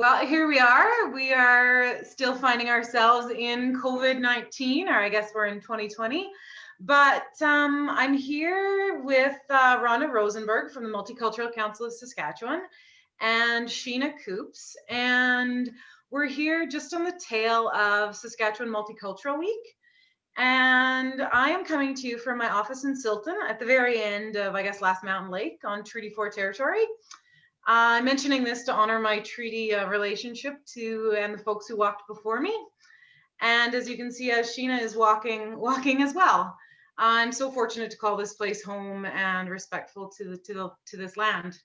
Well, here we are. We are still finding ourselves in COVID-19, or I guess we're in 2020. But I'm here with Rhonda Rosenberg from the Multicultural Council of Saskatchewan and Sheena Koops. And we're here just on the tail of Saskatchewan Multicultural Week. And I am coming to you from my office in Silton at the very end of, I guess, Last Mountain Lake on Treaty 4 territory. I'm mentioning this to honor my treaty relationship to and the folks who walked before me. And as you can see, as Sheena is walking as well. I'm so fortunate to call this place home and respectful to this land.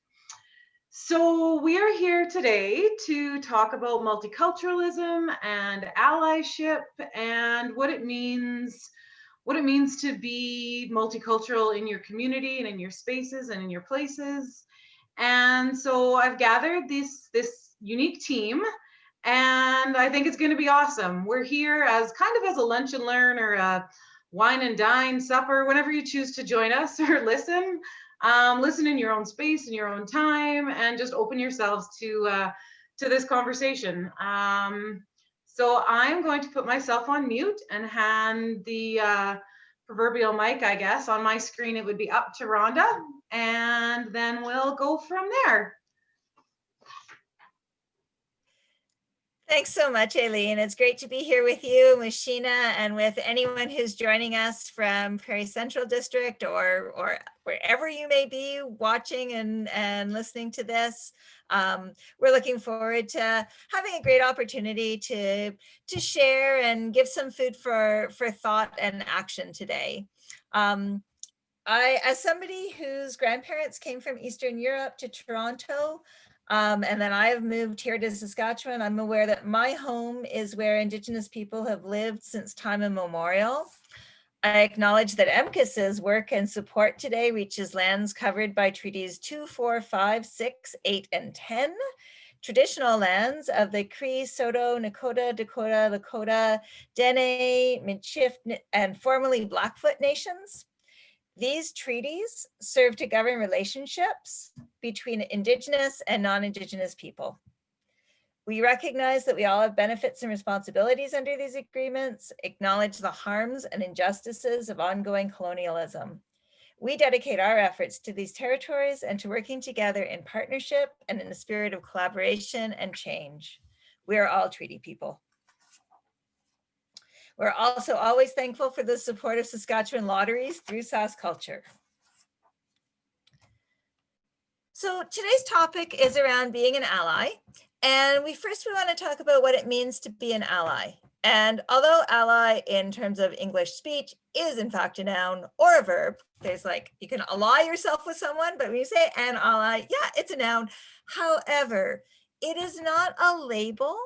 So we are here today to talk about multiculturalism and allyship and what it means to be multicultural in your community and in your spaces and in your places. And so I've gathered this unique team, and I think it's going to be awesome. We're here as kind of as a lunch and learn or a wine and dine supper, whenever you choose to join us or listen. Listen in your own space, in your own time, and just open yourselves to this conversation. So I'm going to put myself on mute and hand the proverbial mic, I guess. On my screen, it would be up to Rhonda, and then we'll go from there. Thanks so much, Aileen. It's great to be here with you and with Sheena and with anyone who's joining us from Prairie Central District or wherever you may be watching and listening to this. We're looking forward to having a great opportunity to share and give some food for thought and action today. As somebody whose grandparents came from Eastern Europe to Toronto, and then I have moved here to Saskatchewan, I'm aware that my home is where Indigenous people have lived since time immemorial. I acknowledge that MCAS's work and support today reaches lands covered by treaties 2, 4, 5, 6, 8, and 10, traditional lands of the Cree, Saulteaux, Nakota, Dakota, Lakota, Dene, Michif, and formerly Blackfoot nations. These treaties serve to govern relationships between Indigenous and non-Indigenous people. We recognize that we all have benefits and responsibilities under these agreements, acknowledge the harms and injustices of ongoing colonialism. We dedicate our efforts to these territories and to working together in partnership and in a spirit of collaboration and change. We are all treaty people. We're also always thankful for the support of Saskatchewan Lotteries through SaskCulture. So today's topic is around being an ally. And we want to talk about what it means to be an ally. And although ally in terms of English speech is in fact a noun or a verb, there's like, you can ally yourself with someone, but when you say an ally, yeah, it's a noun. However, it is not a label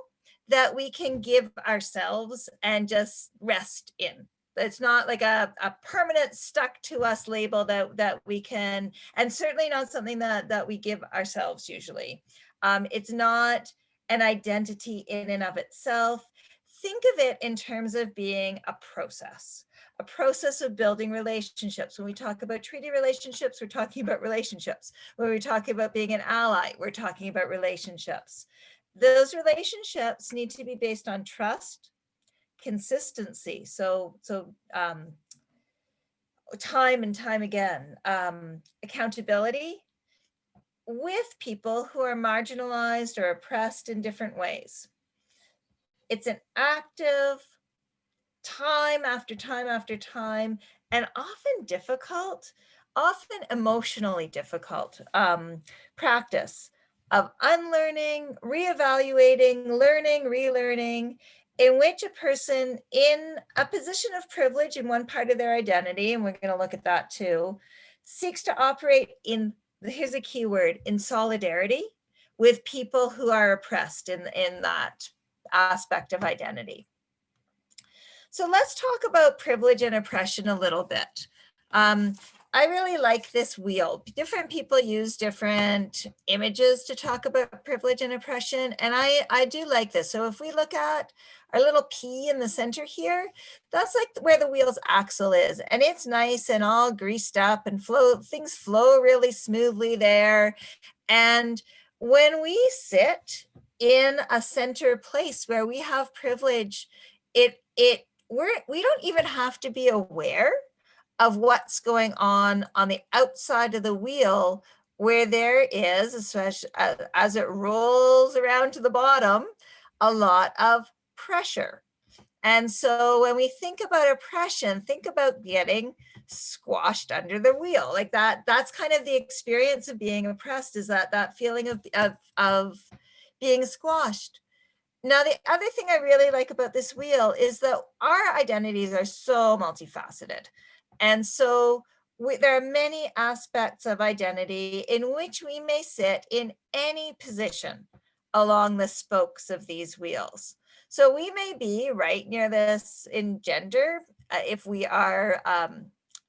that we can give ourselves and just rest in. It's not like a permanent stuck to us label that we can, and certainly not something that we give ourselves usually. It's not an identity in and of itself. Think of it in terms of being a process of building relationships. When we talk about treaty relationships, we're talking about relationships. When we're talking about being an ally, we're talking about relationships. Those relationships need to be based on trust, consistency. So time and time again, accountability with people who are marginalized or oppressed in different ways. It's an active, time after time after time, and often difficult, often emotionally difficult practice of unlearning, reevaluating, learning, relearning, in which a person in a position of privilege in one part of their identity, and we're going to look at that too, seeks to operate in, here's a key word, in solidarity with people who are oppressed in that aspect of identity. So let's talk about privilege and oppression a little bit. I really like this wheel. Different people use different images to talk about privilege and oppression, and I do like this. So if we look at our little P in the center here, that's like where the wheel's axle is, and it's nice and all greased up and things flow really smoothly there. And when we sit in a center place where we have privilege, we don't even have to be aware of what's going on the outside of the wheel, where there is, especially as it rolls around to the bottom, a lot of pressure. And so when we think about oppression, think about getting squashed under the wheel like that. That's kind of the experience of being oppressed, is that feeling of being squashed. Now, the other thing I really like about this wheel is that our identities are so multifaceted. And so there are many aspects of identity in which we may sit in any position along the spokes of these wheels. So we may be right near this in gender. If we are a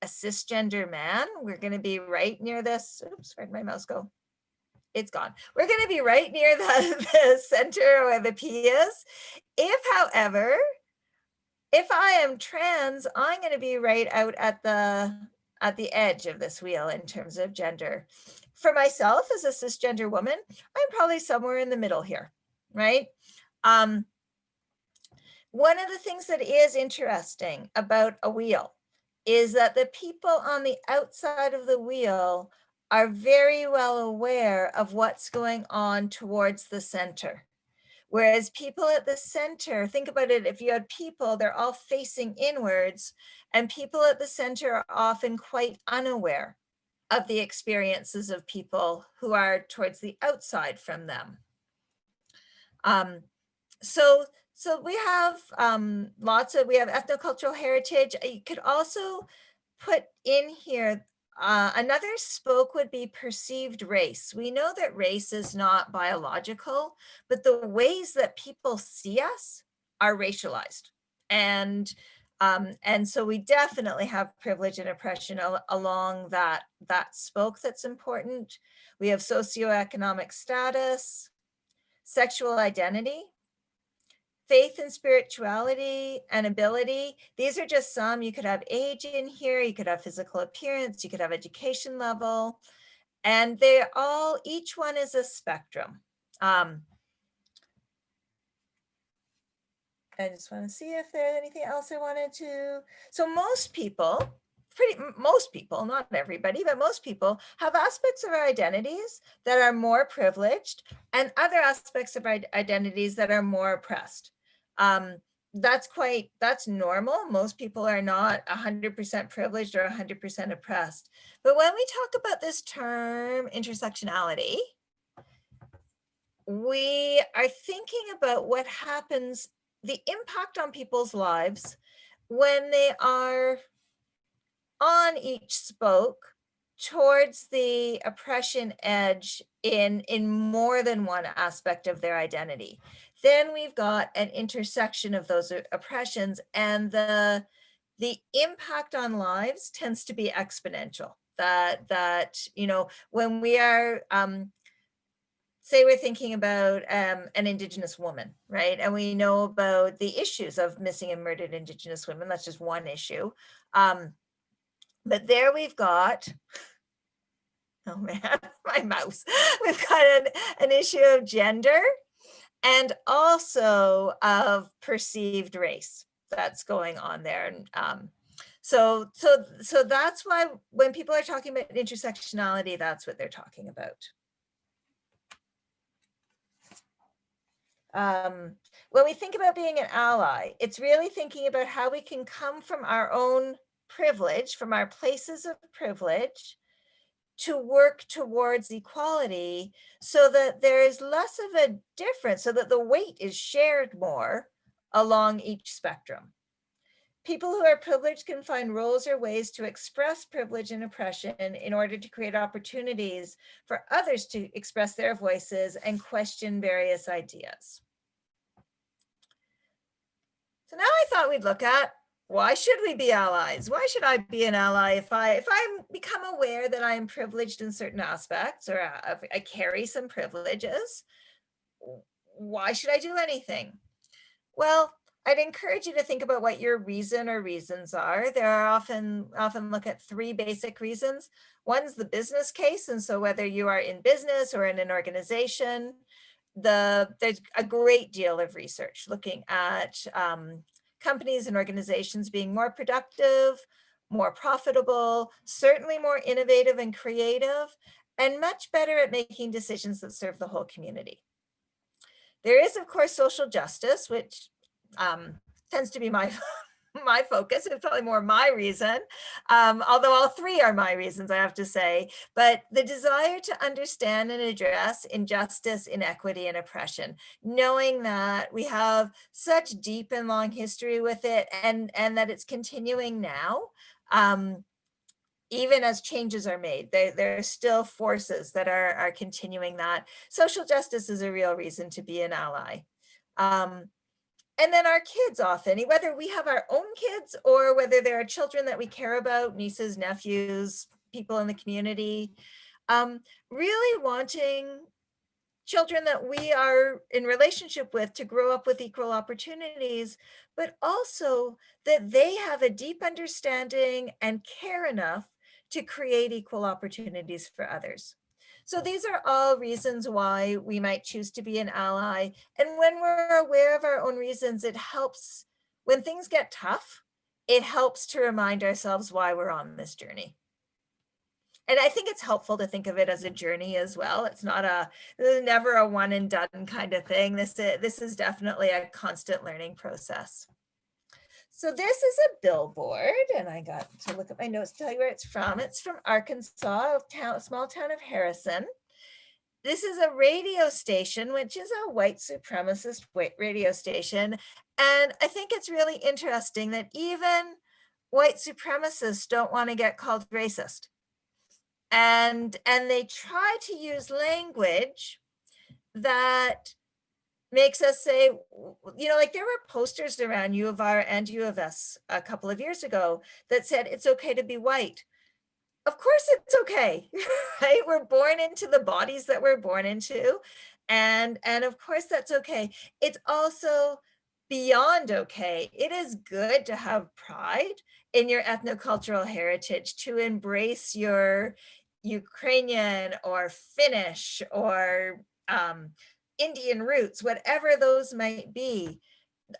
cisgender man, we're going to be right near this. Oops, where'd my mouse go? It's gone. We're going to be right near the center where the P is. However, if I am trans, I'm going to be right out at the edge of this wheel in terms of gender. For myself as a cisgender woman, I'm probably somewhere in the middle here, right? One of the things that is interesting about a wheel is that the people on the outside of the wheel are very well aware of what's going on towards the center. Whereas people at the center, think about it, if you had people, they're all facing inwards, and people at the center are often quite unaware of the experiences of people who are towards the outside from them. So we have we have ethnocultural heritage. You could also put in here, another spoke would be perceived race. We know that race is not biological, but the ways that people see us are racialized. And so we definitely have privilege and oppression along that spoke that's important. We have socioeconomic status, sexual identity, faith and spirituality and ability. These are just some. You could have age in here, you could have physical appearance, you could have education level, and they're all, each one is a spectrum. I just want to see if there's anything else I wanted to. So most people, not everybody, but most people have aspects of our identities that are more privileged and other aspects of our identities that are more oppressed. That's normal. Most people are not 100% privileged or 100% oppressed. But when we talk about this term intersectionality, we are thinking about what happens, the impact on people's lives when they are on each spoke towards the oppression edge in more than one aspect of their identity. Then we've got an intersection of those oppressions, and the impact on lives tends to be exponential. That when we are say we're thinking about an Indigenous woman, right? And we know about the issues of missing and murdered Indigenous women. That's just one issue. But there we've got, oh man, my mouse. We've got an issue of gender and also of perceived race that's going on there. And so that's why when people are talking about intersectionality, that's what they're talking about. When we think about being an ally, it's really thinking about how we can come from our own privilege, from our places of privilege, to work towards equality so that there is less of a difference, so that the weight is shared more along each spectrum. People who are privileged can find roles or ways to express privilege and oppression in order to create opportunities for others to express their voices and question various ideas. So now I thought we'd look at, why should we be allies? Why should I be an ally if I become aware that I am privileged in certain aspects, or I carry some privileges? Why should I do anything? Well, I'd encourage you to think about what your reason or reasons are. There are often look at three basic reasons. One's the business case. And so whether you are in business or in an organization, there's a great deal of research looking at companies and organizations being more productive, more profitable, certainly more innovative and creative, and much better at making decisions that serve the whole community. There is, of course, social justice, which tends to be my my focus. It's probably more my reason, although all three are my reasons, I have to say. But the desire to understand and address injustice, inequity, and oppression, knowing that we have such deep and long history with it, and that it's continuing now. Even as changes are made, there are still forces that are continuing that. Social justice is a real reason to be an ally. And then our kids often, whether we have our own kids or whether there are children that we care about, nieces, nephews, people in the community, really wanting children that we are in relationship with to grow up with equal opportunities, but also that they have a deep understanding and care enough to create equal opportunities for others. So these are all reasons why we might choose to be an ally. And when we're aware of our own reasons, it helps when things get tough, it helps to remind ourselves why we're on this journey. And I think it's helpful to think of it as a journey as well. It's not never a one and done kind of thing. This is definitely a constant learning process. So this is a billboard, and I got to look at my notes to tell you where it's from. It's from Arkansas, a small town of Harrison. This is a radio station, which is a white supremacist radio station. And I think it's really interesting that even white supremacists don't want to get called racist. And they try to use language that makes us say, like there were posters around U of R and U of S a couple of years ago that said it's okay to be white. Of course it's okay, right? We're born into the bodies that we're born into. And of course that's okay. It's also beyond okay. It is good to have pride in your ethnocultural heritage, to embrace your Ukrainian or Finnish or Indian roots, whatever those might be.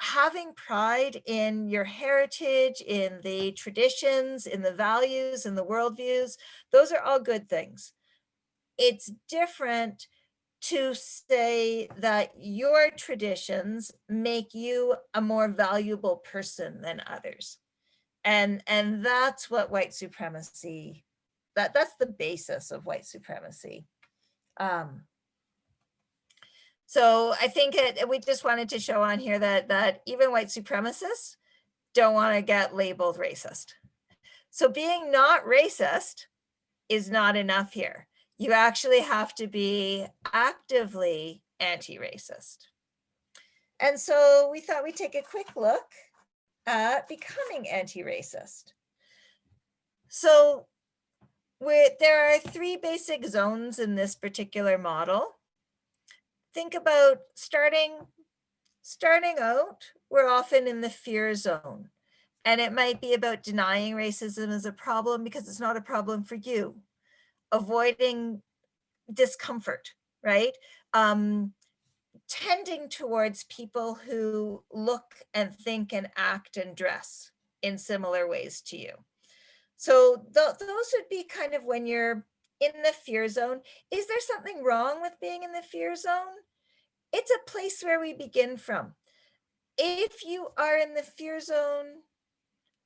Having pride in your heritage, in the traditions, in the values, in the worldviews, those are all good things. It's different to say that your traditions make you a more valuable person than others. And that's what white supremacy, that's the basis of white supremacy. So I think we just wanted to show on here that even white supremacists don't want to get labeled racist. So being not racist is not enough here. You actually have to be actively anti-racist. And so we thought we'd take a quick look at becoming anti-racist. So there are three basic zones in this particular model. Think about starting out, we're often in the fear zone. And it might be about denying racism as a problem because it's not a problem for you. Avoiding discomfort, right? Tending towards people who look and think and act and dress in similar ways to you. So those would be kind of when you're in the fear zone. Is there something wrong with being in the fear zone? It's a place where we begin from. If you are in the fear zone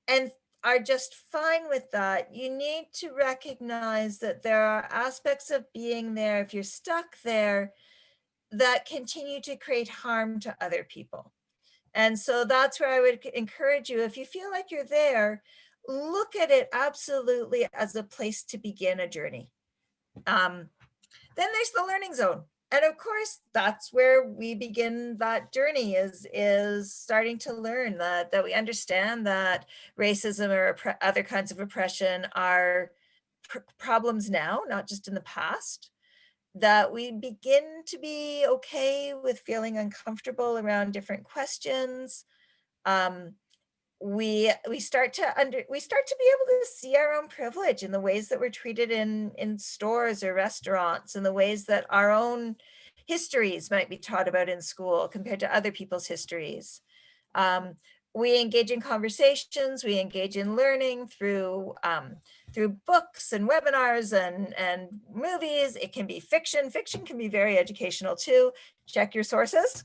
and are just fine with that, you need to recognize that there are aspects of being there, if you're stuck there, that continue to create harm to other people. And so that's where I would encourage you, if you feel like you're there, look at it absolutely as a place to begin a journey. Then there's the learning zone. And of course, that's where we begin that journey, is starting to learn that we understand that racism or other kinds of oppression are problems now, not just in the past, that we begin to be okay with feeling uncomfortable around different questions. we start to be able to see our own privilege in the ways that we're treated in stores or restaurants, and the ways that our own histories might be taught about in school compared to other people's histories. We engage in conversations, we engage in learning through books and webinars and movies. It can be fiction. Fiction can be very educational too. Check your sources.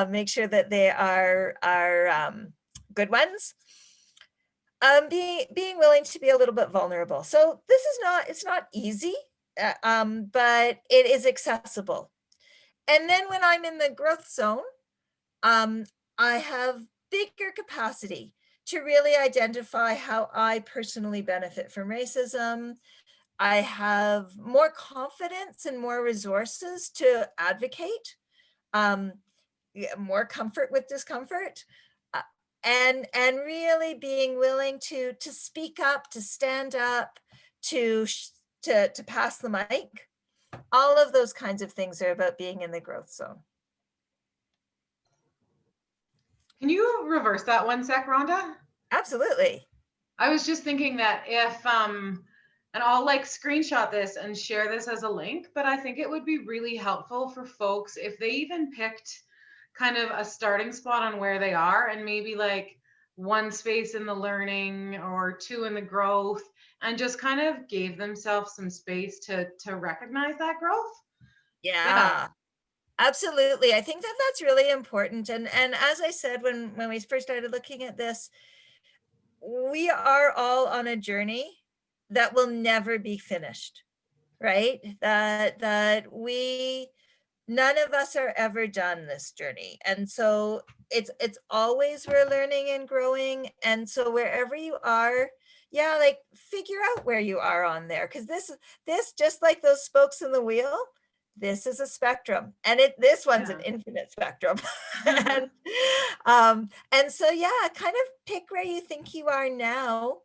Make sure that they are good ones. Being willing to be a little bit vulnerable. So it's not easy, but it is accessible. And then when I'm in the growth zone, I have bigger capacity to really identify how I personally benefit from racism. I have more confidence and more resources to advocate, more comfort with discomfort, and really being willing to speak up, to stand up, to pass the mic. All of those kinds of things are about being in the growth zone. Can you reverse that one sec, Rhonda? Absolutely. I was just thinking that if and I'll like screenshot this and share this as a link, but I think it would be really helpful for folks if they even picked kind of a starting spot on where they are, and maybe like one space in the learning or two in the growth, and just kind of gave themselves some space to recognize that growth. Yeah. Absolutely. I think that that's really important. And as I said, when we first started looking at this, we are all on a journey that will never be finished, right? None of us are ever done this journey. And so it's always we're learning and growing. And so wherever you are, yeah, like figure out where you are on there. Because this just like those spokes in the wheel, this is a spectrum, and this one's an infinite spectrum. And so yeah, kind of pick where you think you are now,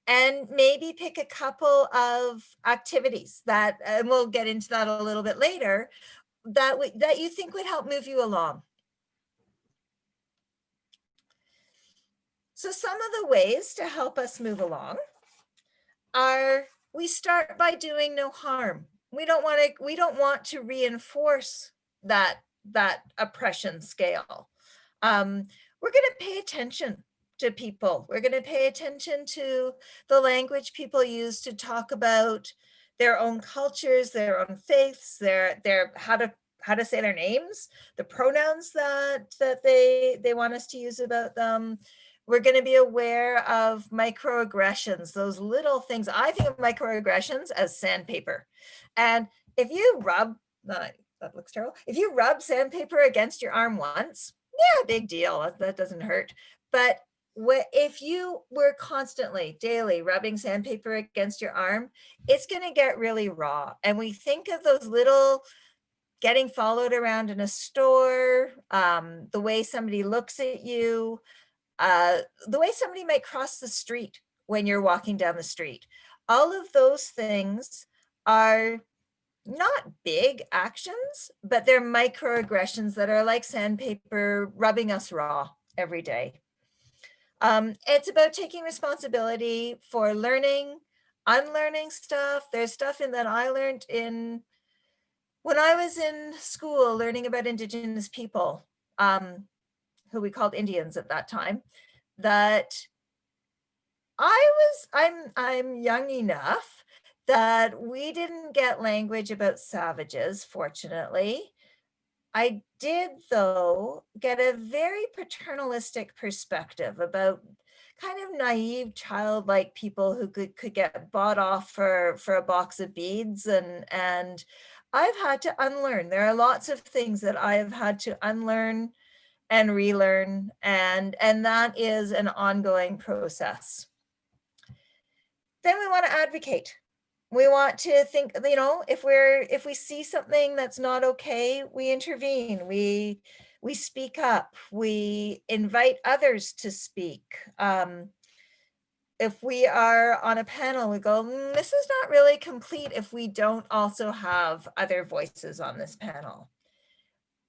and maybe pick a couple of activities that, and we'll get into that a little bit later, that you think would help move you along. So some of the ways to help us move along are, we start by doing no harm. We don't want to reinforce that oppression scale. We're going to pay attention to people. We're going to pay attention to the language people use to talk about their own cultures, their own faiths, their how to say their names, the pronouns that they want us to use about them. We're going to be aware of microaggressions, those little things. I think of microaggressions as sandpaper. And if you rub, that looks terrible. If you rub sandpaper against your arm once, yeah, big deal. That doesn't hurt. But if you were constantly, daily rubbing sandpaper against your arm, it's going to get really raw. And we think of those little getting followed around in a store, the way somebody looks at you, the way somebody might cross the street when you're walking down the street. All of those things are not big actions, but they're microaggressions that are like sandpaper rubbing us raw every day. It's about taking responsibility for learning, unlearning stuff. There's stuff in that I learned when I was in school learning about Indigenous people, who we called Indians at that time, that I'm young enough that we didn't get language about savages, fortunately. I did, though, get a very paternalistic perspective about kind of naive, childlike people who could get bought off for a box of beads. And I've had to unlearn. There are lots of things that I have had to unlearn and relearn, and that is an ongoing process. Then we want to advocate. We want to think, if we see something that's not okay, we intervene, we speak up, we invite others to speak. If we are on a panel, we go, this is not really complete if we don't also have other voices on this panel.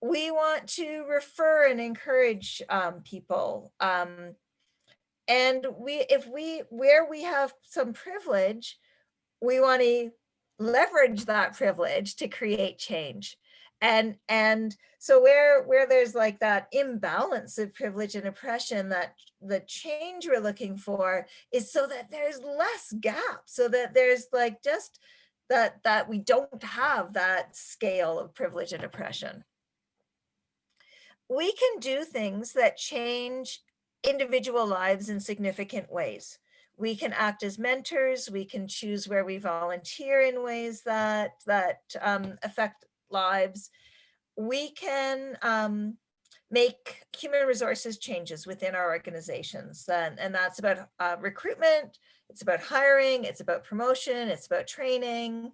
We want to refer and encourage people. where we have some privilege, we want to leverage that privilege to create change. And so where there's like that imbalance of privilege and oppression, that the change we're looking for is so that there's less gap, so that there's like just that we don't have that scale of privilege and oppression. We can do things that change individual lives in significant ways. We can act as mentors. We can choose where we volunteer in ways that affect lives. We can make human resources changes within our organizations. And that's about recruitment. It's about hiring. It's about promotion. It's about training.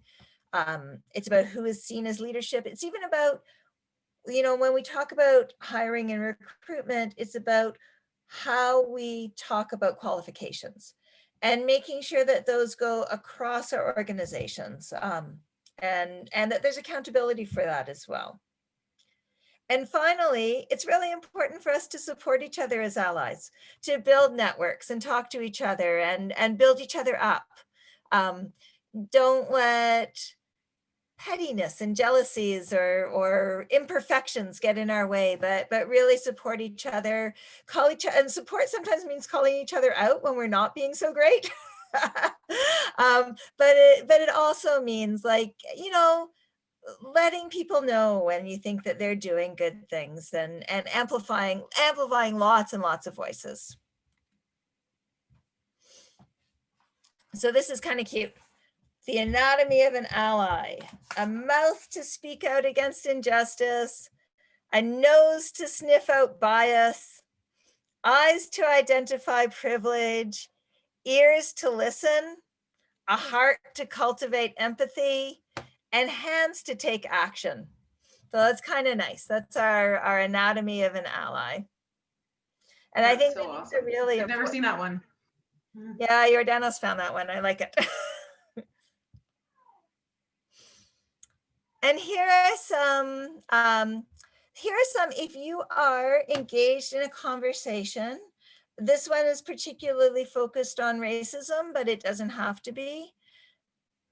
It's about who is seen as leadership. It's even about, when we talk about hiring and recruitment, it's about how we talk about qualifications and making sure that those go across our organizations, and that there's accountability for that as well. And finally, it's really important for us to support each other as allies, to build networks and talk to each other and build each other up. Don't let pettiness and jealousies or imperfections get in our way, but really support each other, call each other, and support sometimes means calling each other out when we're not being so great. But it also means, like, letting people know when you think that they're doing good things, and amplifying lots and lots of voices. So this is kind of cute. The anatomy of an ally: a mouth to speak out against injustice, a nose to sniff out bias, eyes to identify privilege, ears to listen, a heart to cultivate empathy, and hands to take action. So that's kind of nice. That's our anatomy of an ally. And I think so awesome. Really, I've never seen that one. Yeah, your Dennis found that one. I like it. And here are some, if you are engaged in a conversation, this one is particularly focused on racism, but it doesn't have to be.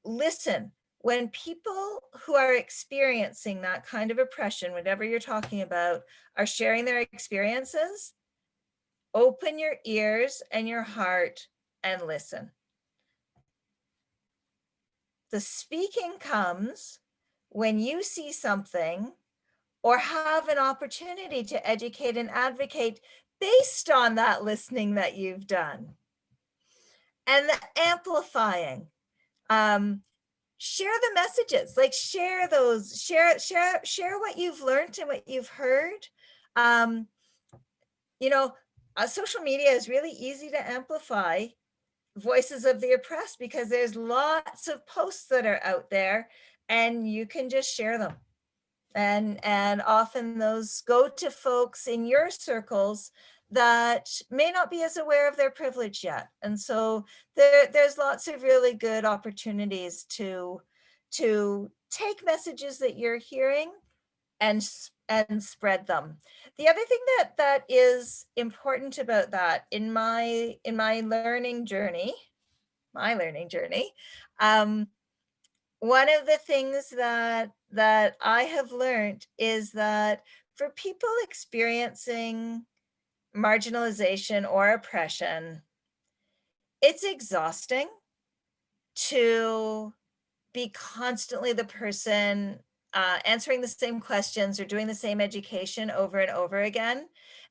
Listen. When people who are experiencing that kind of oppression, whatever you're talking about, are sharing their experiences, open your ears and your heart and listen. The speaking comes when you see something or have an opportunity to educate and advocate based on that listening that you've done. And the amplifying. Share the messages, like share those, share what you've learned and what you've heard. Social media is really easy to amplify voices of the oppressed because there's lots of posts that are out there and you can just share them. And often those go to folks in your circles that may not be as aware of their privilege yet. And so there's lots of really good opportunities to take messages that you're hearing and spread them. The other thing that is important about that in my learning journey, one of the things that I have learned is that for people experiencing marginalization or oppression, it's exhausting to be constantly the person answering the same questions or doing the same education over and over again.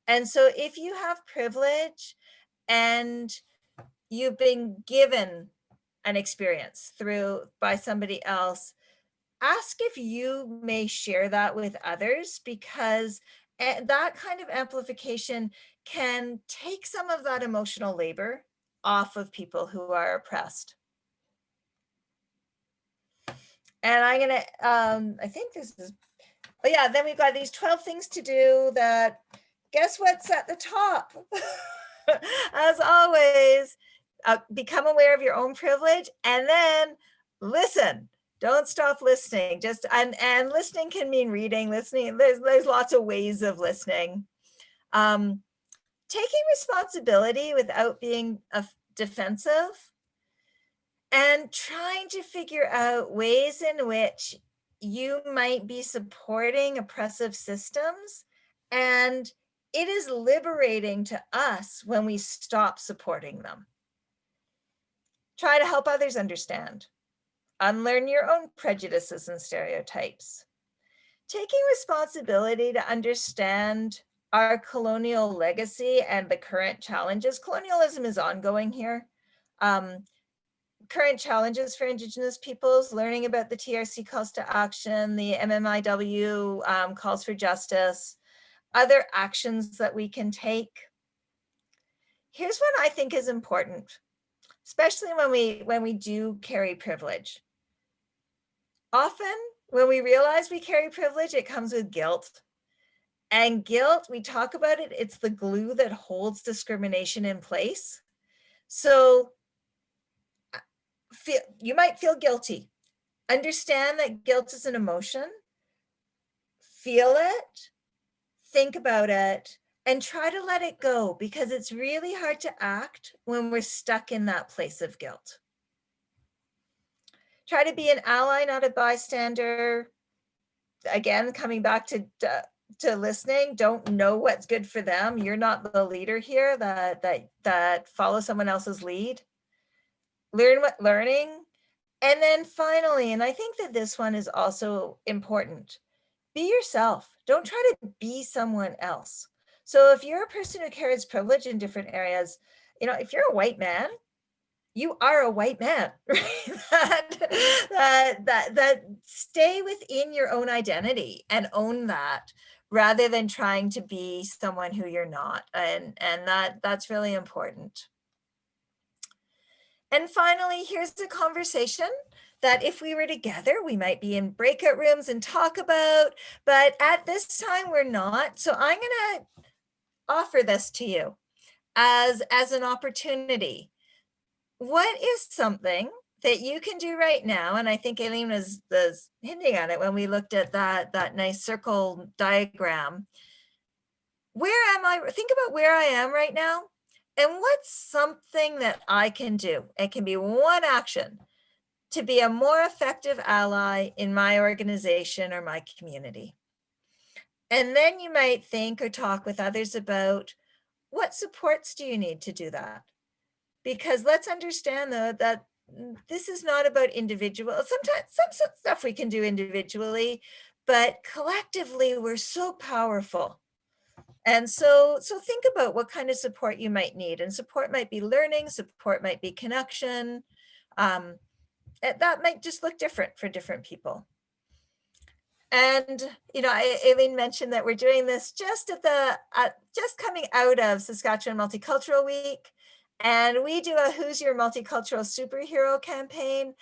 And so if you have privilege and you've been given an experience by somebody else, ask if you may share that with others, because that kind of amplification can take some of that emotional labor off of people who are oppressed. And I'm gonna, I think this is, then we've got these 12 things to do that, guess what's at the top? As always, become aware of your own privilege and then listen. Don't stop listening. And listening can mean reading, listening. There's lots of ways of listening. taking responsibility without being defensive, and trying to figure out ways in which you might be supporting oppressive systems. And it is liberating to us when we stop supporting them. Try to help others understand. Unlearn your own prejudices and stereotypes. Taking responsibility to understand our colonial legacy and the current challenges. Colonialism is ongoing here. Current challenges for Indigenous peoples, learning about the TRC calls to action, the MMIW calls for justice, other actions that we can take. Here's what I think is important, especially when we do carry privilege. Often when we realize we carry privilege, it comes with guilt. And guilt, we talk about it, it's the glue that holds discrimination in place. So you might feel guilty. Understand that guilt is an emotion. Feel it, think about it, and try to let it go, because it's really hard to act when we're stuck in that place of guilt. Try to be an ally, not a bystander. Again, coming back to listening, don't know what's good for them. You're not the leader here that follows someone else's lead. Learning. And then finally, and I think that this one is also important, be yourself. Don't try to be someone else. So if you're a person who carries privilege in different areas, if you're a white man, you are a white man, right? that stay within your own identity and own that, rather than trying to be someone who you're not. And that's really important. And finally, here's a conversation that if we were together, we might be in breakout rooms and talk about, but at this time we're not. So I'm gonna offer this to you as an opportunity. What is something that you can do right now? And I think Aileen was hinting at it when we looked at that nice circle diagram. Where am I? Think about where I am right now. And what's something that I can do? It can be one action to be a more effective ally in my organization or my community. And then you might think or talk with others about what supports do you need to do that? Because let's understand though that this is not about individual. Sometimes some stuff we can do individually, but collectively we're so powerful. And so think about what kind of support you might need. And support might be learning, support might be connection. That might just look different for different people. And Aileen mentioned that we're doing this just coming out of Saskatchewan Multicultural Week, and we do a Who's Your Multicultural Superhero campaign.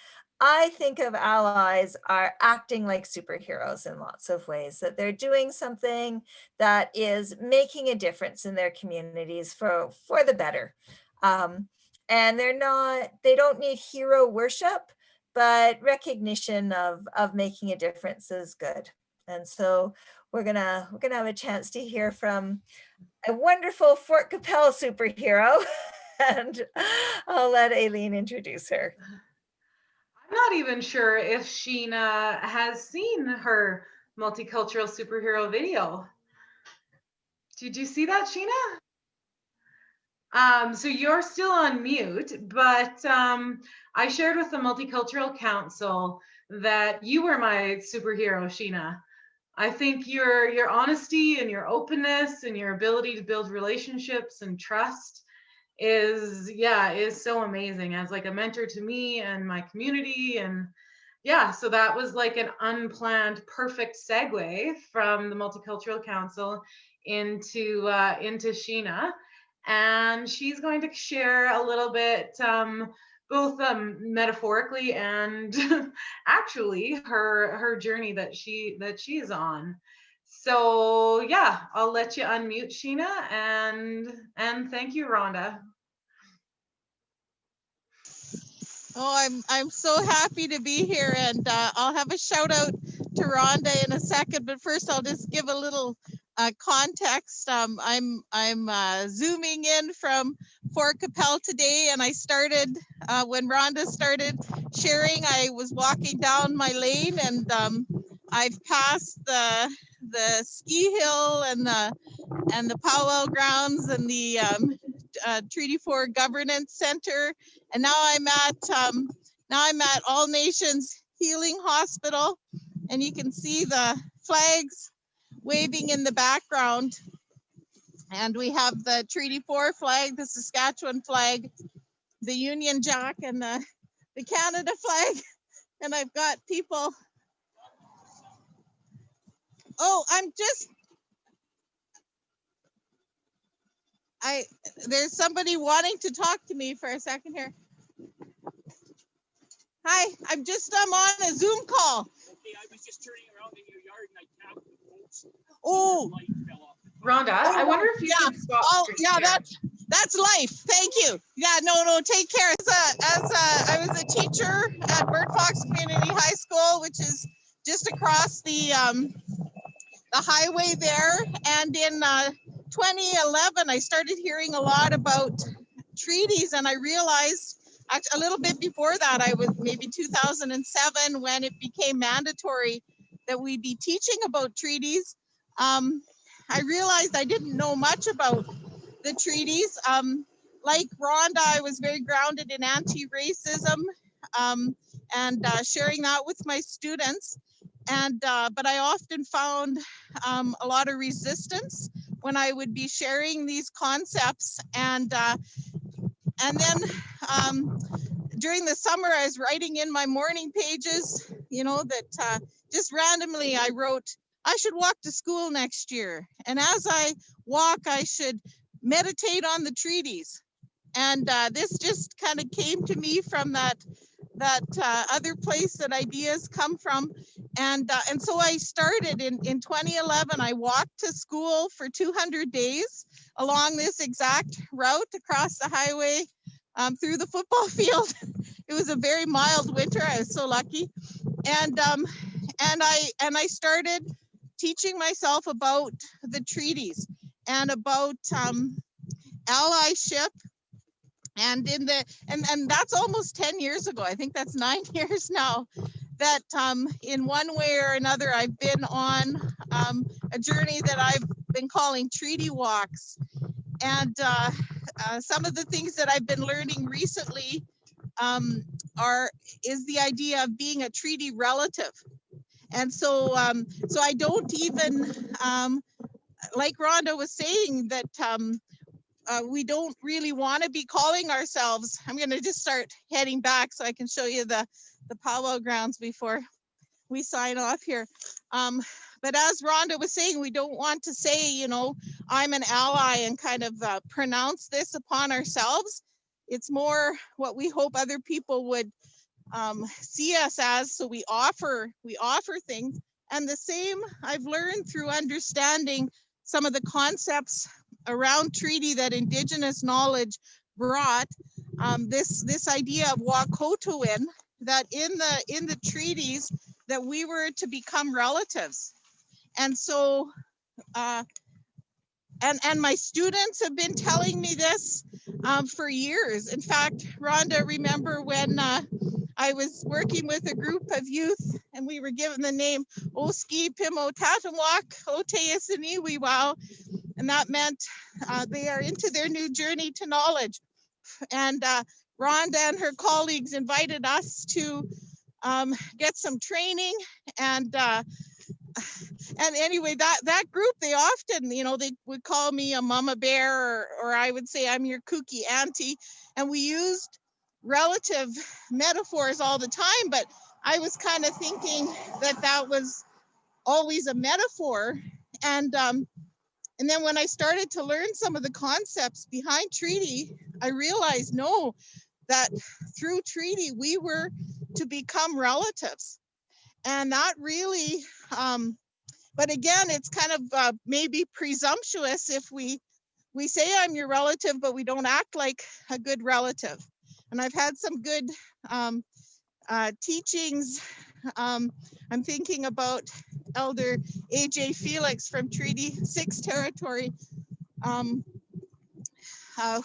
I think of allies are acting like superheroes in lots of ways, that they're doing something that is making a difference in their communities for the better. And they don't need hero worship, but recognition of making a difference is good. And so we're gonna have a chance to hear from a wonderful Fort Capel superhero, and I'll let Aileen introduce her. I'm not even sure if Sheena has seen her multicultural superhero video. Did you see that, Sheena? So you're still on mute, but I shared with the Multicultural Council that you were my superhero, Sheena. I think your honesty and your openness and your ability to build relationships and trust is so amazing as like a mentor to me and my community. And yeah, so that was like an unplanned perfect segue from the Multicultural Council into Sheena. And she's going to share a little bit both metaphorically and actually her journey that she is on. So yeah, I'll let you unmute, Sheena, and thank you, Rhonda. Oh, I'm so happy to be here, and I'll have a shout out to Rhonda in a second, but first I'll just give a little context, I'm zooming in from Fort Capel today, and I started when Rhonda started sharing. I was walking down my lane, and I've passed the ski hill and the powwow grounds and the Treaty 4 Governance Center, and now I'm at All Nations Healing Hospital, and you can see the flags waving in the background, and we have the Treaty 4 flag, the Saskatchewan flag, the Union Jack, and the Canada flag. And I've got people. Oh, there's somebody wanting to talk to me for a second here. Hi, I'm on a Zoom call. Okay, I was just turning around in your yard and I tapped the post. Oh, Rhonda, I wonder if you could stop. Oh, yeah, that's life. Thank you. Yeah, no, take care. I was a teacher at Bird Fox Community High School, which is just across the highway there. And in 2011, I started hearing a lot about treaties, and I realized a little bit before that, I was maybe 2007 when it became mandatory that we be teaching about treaties. I realized I didn't know much about the treaties. Like Rhonda, I was very grounded in anti-racism and sharing that with my students. But I often found a lot of resistance when I would be sharing these concepts. And then during the summer, I was writing in my morning pages, that just randomly I wrote, I should walk to school next year. And as I walk, I should meditate on the treaties. And this just kind of came to me from that other place that ideas come from. And so I started in 2011. I walked to school for 200 days along this exact route across the highway through the football field. It was a very mild winter. I was so lucky. And I started teaching myself about the treaties and about allyship. And that's almost 10 years ago. I think that's 9 years now that in one way or another, I've been on a journey that I've been calling treaty walks. And some of the things that I've been learning recently is the idea of being a treaty relative. And so I don't even, like Rhonda was saying, that we don't really want to be calling ourselves. I'm going to just start heading back so I can show you the powwow grounds before we sign off here. But as Rhonda was saying, we don't want to say, I'm an ally and kind of pronounce this upon ourselves. It's more what we hope other people would see us as. So we offer things. And the same I've learned through understanding some of the concepts around treaty that Indigenous knowledge brought, this idea of Wakotowin, that in the treaties that we were to become relatives. And so and my students have been telling me this for years. In fact, Rhonda, remember when I was working with a group of youth and we were given the name Oski Pimo Tatamwak Oteisini Wow, and that meant they are into their new journey to knowledge. And Rhonda and her colleagues invited us to get some training. And anyway, that group, they often, they would call me a mama bear, or I would say I'm your kooky auntie. And we used relative metaphors all the time, but I was kind of thinking that was always a metaphor. And then when I started to learn some of the concepts behind treaty, I realized, no, that through treaty, we were to become relatives. And that really, but again, it's kind of maybe presumptuous if we say I'm your relative, but we don't act like a good relative. And I've had some good teachings. I'm thinking about Elder AJ Felix from Treaty 6 territory,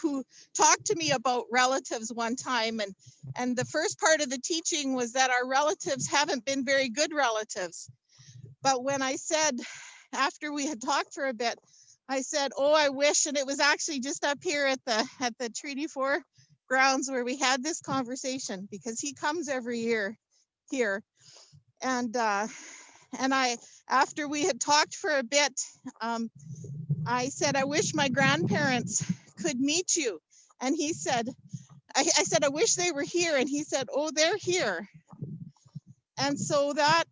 who talked to me about relatives one time, and the first part of the teaching was that our relatives haven't been very good relatives. But when I said, after we had talked for a bit, I said, oh, I wish, and it was actually just up here at the Treaty 4 grounds where we had this conversation, because he comes every year here. And I, after we had talked for a bit, I said, I wish my grandparents could meet you. And he said, I said, I wish they were here. And he said, oh, they're here. And so that,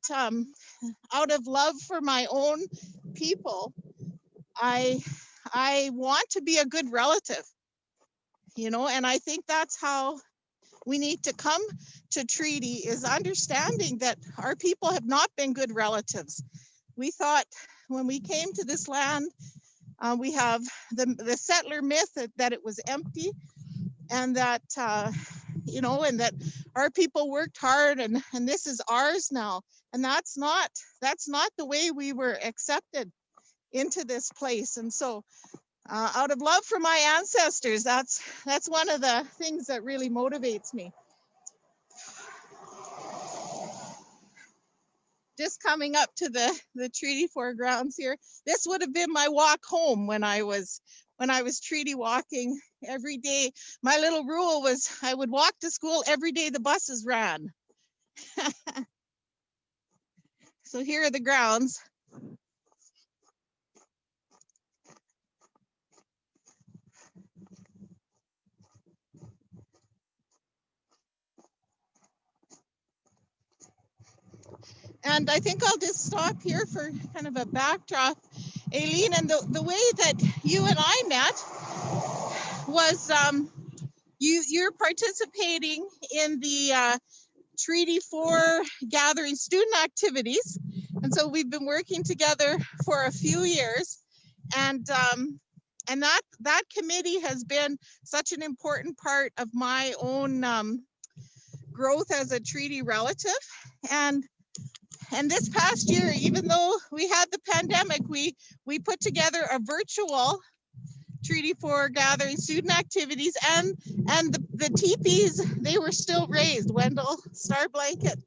out of love for my own people, I want to be a good relative, you know, and I think that's how we need to come to treaty, is understanding that our people have not been good relatives. We thought when we came to this land, we have the settler myth that it was empty, and that, you know, and that our people worked hard and this is ours now. And that's not the way we were accepted into this place. And so out of love for my ancestors, that's one of the things that really motivates me. Just coming up to the Treaty 4 grounds here. This would have been my walk home when I was treaty walking every day. My little rule was I would walk to school every day the buses ran. So here are the grounds. And I think I'll just stop here for kind of a backdrop, Aileen. And the way that you and I met was you're participating in the Treaty 4 gathering student activities. And so we've been working together for a few years. And that committee has been such an important part of my own growth as a treaty relative. And this past year, even though we had the pandemic, we put together a virtual Treaty 4 gathering student activities, and the teepees, they were still raised. Wendell, Star Blanket,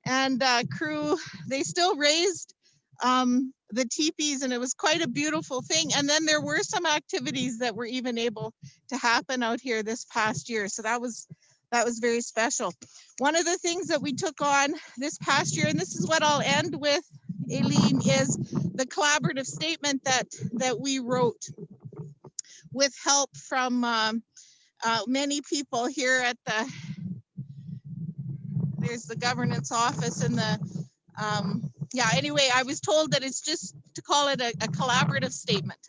and crew, they still raised the teepees, and it was quite a beautiful thing. And then there were some activities that were even able to happen out here this past year. So that was very special. One of the things that we took on this past year, and this is what I'll end with, Aileen, is the collaborative statement that we wrote with help from many people here at there's the governance office and yeah, anyway, I was told that it's just to call it a collaborative statement.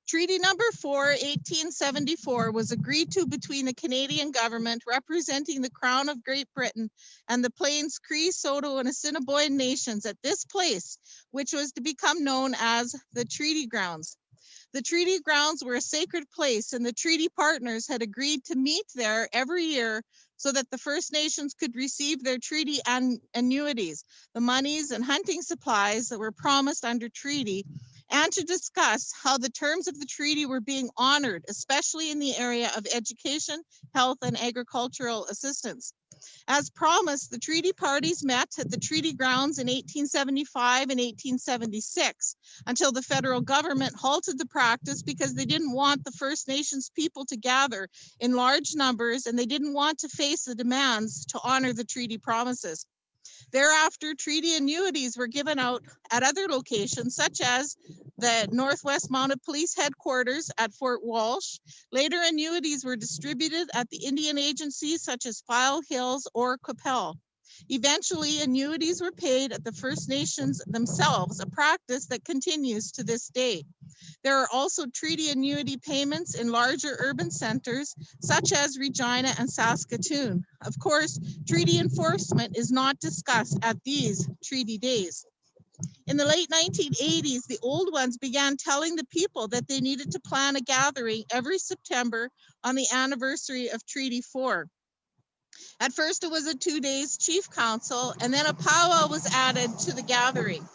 Treaty number 4, 1874 was agreed to between the Canadian government representing the Crown of Great Britain and the Plains Cree, Saulteaux, and Assiniboine nations at this place, which was to become known as the Treaty Grounds. The treaty grounds were a sacred place, and the treaty partners had agreed to meet there every year so that the First Nations could receive their treaty annuities, the monies and hunting supplies that were promised under treaty, and to discuss how the terms of the treaty were being honored, especially in the area of education, health, and agricultural assistance. As promised, the treaty parties met at the treaty grounds in 1875 and 1876 until the federal government halted the practice because they didn't want the First Nations people to gather in large numbers, and they didn't want to face the demands to honor the treaty promises. Thereafter, treaty annuities were given out at other locations, such as the Northwest Mounted Police Headquarters at Fort Walsh. Later, annuities were distributed at the Indian agencies such as File Hills or Qu'Appelle. Eventually, annuities were paid at the First Nations themselves, a practice that continues to this day. There are also treaty annuity payments in larger urban centers, such as Regina and Saskatoon. Of course, treaty enforcement is not discussed at these treaty days. In the late 1980s, the old ones began telling the people that they needed to plan a gathering every September on the anniversary of Treaty 4. At first it was a 2 days chief council, and then a powwow was added to the gathering.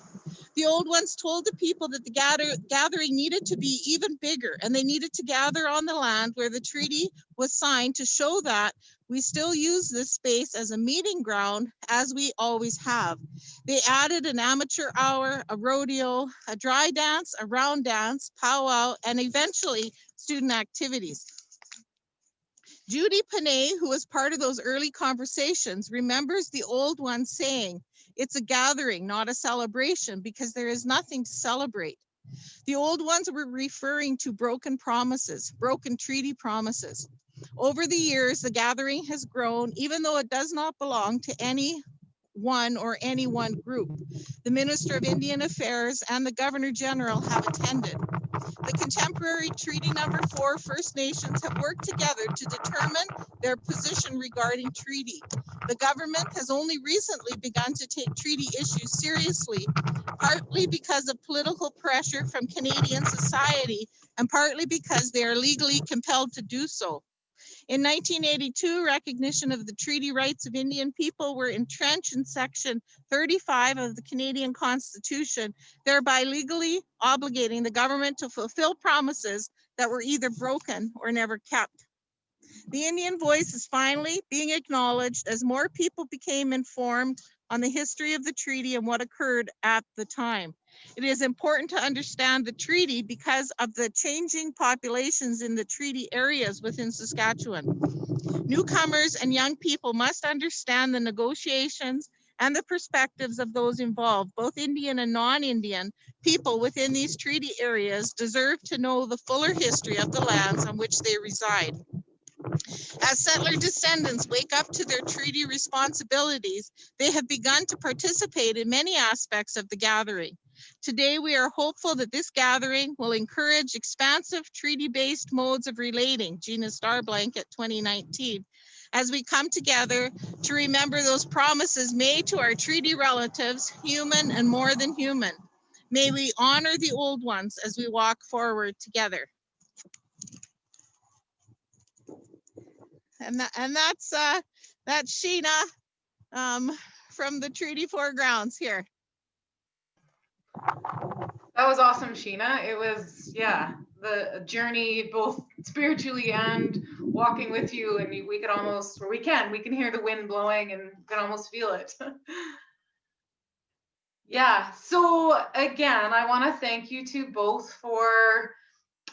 The old ones told the people that the gathering needed to be even bigger, and they needed to gather on the land where the treaty was signed to show that we still use this space as a meeting ground, as we always have. They added an amateur hour, a rodeo, a dry dance, a round dance, powwow, and eventually student activities. Judy Panay, who was part of those early conversations, remembers the old one saying, "It's a gathering, not a celebration, because there is nothing to celebrate." The old ones were referring to broken promises, broken treaty promises. Over the years, the gathering has grown, even though it does not belong to any one or any one group. The Minister of Indian Affairs and the Governor General have attended. The contemporary Treaty Number 4 First Nations have worked together to determine their position regarding treaty. The government has only recently begun to take treaty issues seriously, partly because of political pressure from Canadian society and partly because they are legally compelled to do so. In 1982, recognition of the treaty rights of Indian people were entrenched in Section 35 of the Canadian Constitution, thereby legally obligating the government to fulfill promises that were either broken or never kept. The Indian voice is finally being acknowledged as more people became informed on the history of the treaty and what occurred at the time. It is important to understand the treaty because of the changing populations in the treaty areas within Saskatchewan. Newcomers and young people must understand the negotiations and the perspectives of those involved. Both Indian and non-Indian people within these treaty areas deserve to know the fuller history of the lands on which they reside. As settler descendants wake up to their treaty responsibilities, they have begun to participate in many aspects of the gathering. Today, we are hopeful that this gathering will encourage expansive treaty-based modes of relating, Gina Starblanket 2019, as we come together to remember those promises made to our treaty relatives, human and more than human. May we honor the old ones as we walk forward together. And that's Sheena from the Treaty 4 grounds here. That was awesome, Sheena. It was, yeah, the journey both spiritually and walking with you, and we could almost, or we can hear the wind blowing and can almost feel it. Yeah, so again, I want to thank you two both for,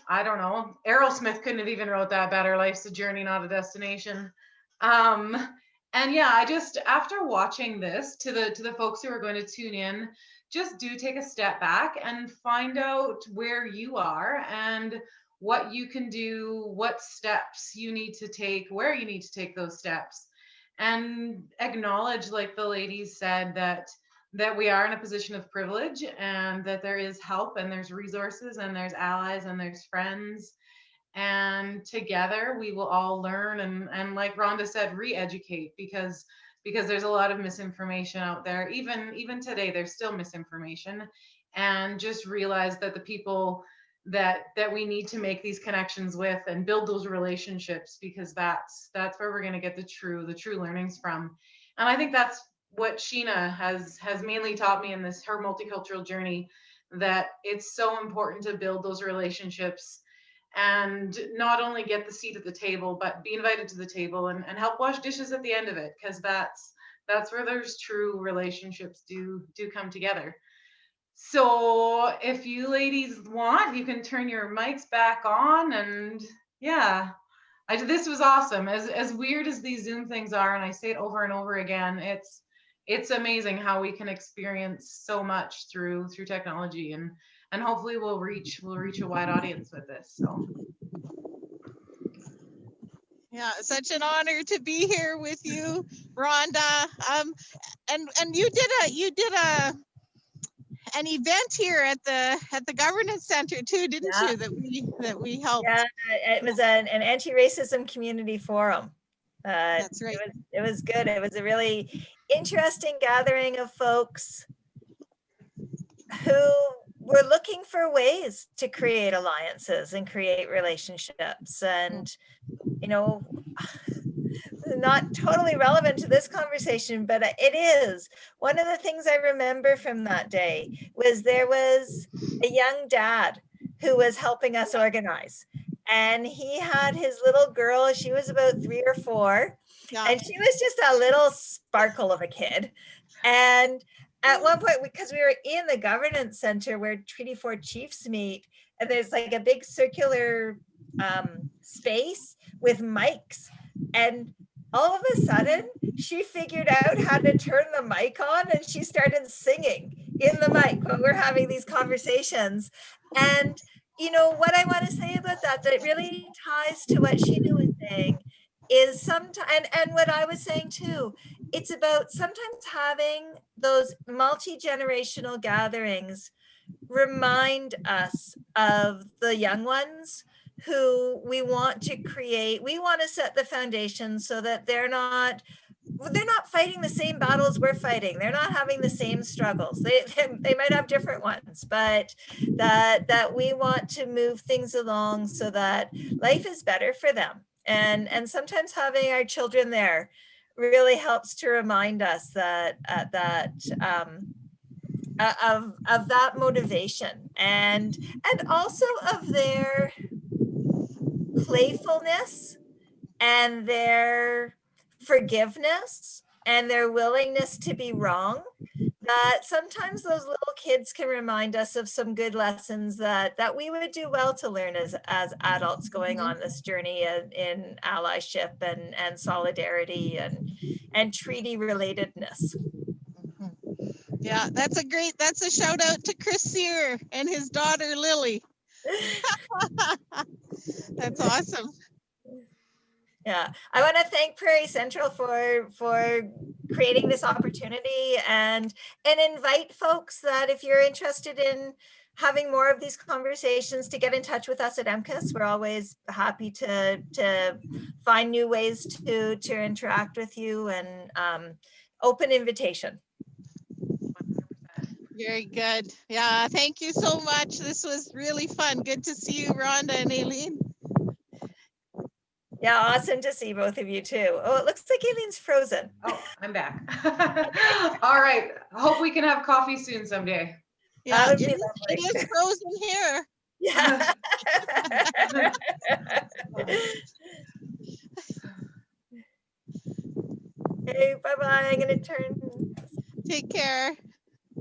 I don't know, Aerosmith couldn't have even wrote that better. Life's a journey, not a destination. And yeah, I just, after watching this, to the folks who are going to tune in, just do take a step back and find out where you are and what you can do, what steps you need to take, where you need to take those steps, and acknowledge, like the ladies said, that we are in a position of privilege and that there is help and there's resources and there's allies and there's friends, and together we will all learn and like Rhonda said, re-educate, because there's a lot of misinformation out there. Even today, there's still misinformation, and just realize that the people that we need to make these connections with and build those relationships, because that's where we're going to get the true learnings from. And I think that's what Sheena has mainly taught me in this, her multicultural journey, that it's so important to build those relationships and not only get the seat at the table, but be invited to the table and help wash dishes at the end of it, because that's where those true relationships do come together. So if you ladies want, you can turn your mics back on, and yeah, this was awesome. As weird as these Zoom things are, and I say it over and over again, it's amazing how we can experience so much through technology, and hopefully we'll reach a wide audience with this. So yeah, such an honor to be here with you, Rhonda. And you did an event here at the governance center too, didn't you? That we helped. Yeah, it was an anti-racism community forum. That's right. It was good. It was a really interesting gathering of folks who were looking for ways to create alliances and create relationships. And, you know, not totally relevant to this conversation, but it is. One of the things I remember from that day was there was a young dad who was helping us organize. And he had his little girl, she was about 3 or 4, Yeah. and she was just a little sparkle of a kid. And at one point, because we were in the governance center where Treaty 4 chiefs meet, and there's like a big circular space with mics, and all of a sudden she figured out how to turn the mic on, and she started singing in the mic when we're having these conversations. And you know what I want to say about that really ties to what Sheena was saying is sometimes, and what I was saying too, it's about sometimes having those multi-generational gatherings remind us of the young ones who we want to create. We want to set the foundation so that they're not fighting the same battles we're fighting. They're not having the same struggles. They might have different ones, but that we want to move things along so that life is better for them. And sometimes having our children there really helps to remind us that of that motivation and also of their playfulness and their forgiveness and their willingness to be wrong. That sometimes those little kids can remind us of some good lessons that we would do well to learn as adults going on this journey in allyship and solidarity and treaty relatedness. Yeah, that's a shout out to Chris Sear and his daughter Lily. That's awesome. Yeah, I want to thank Prairie Central for creating this opportunity and invite folks that if you're interested in having more of these conversations to get in touch with us at MCAS. We're always happy to find new ways to interact with you, and open invitation. Very good. Yeah, thank you so much. This was really fun. Good to see you, Rhonda and Aileen. Yeah, awesome to see both of you too. Oh, it looks like Aileen's frozen. Oh, I'm back. All right. Hope we can have coffee soon someday. Yeah, it is frozen here. Yeah. Okay, bye-bye. I'm gonna turn. Take care.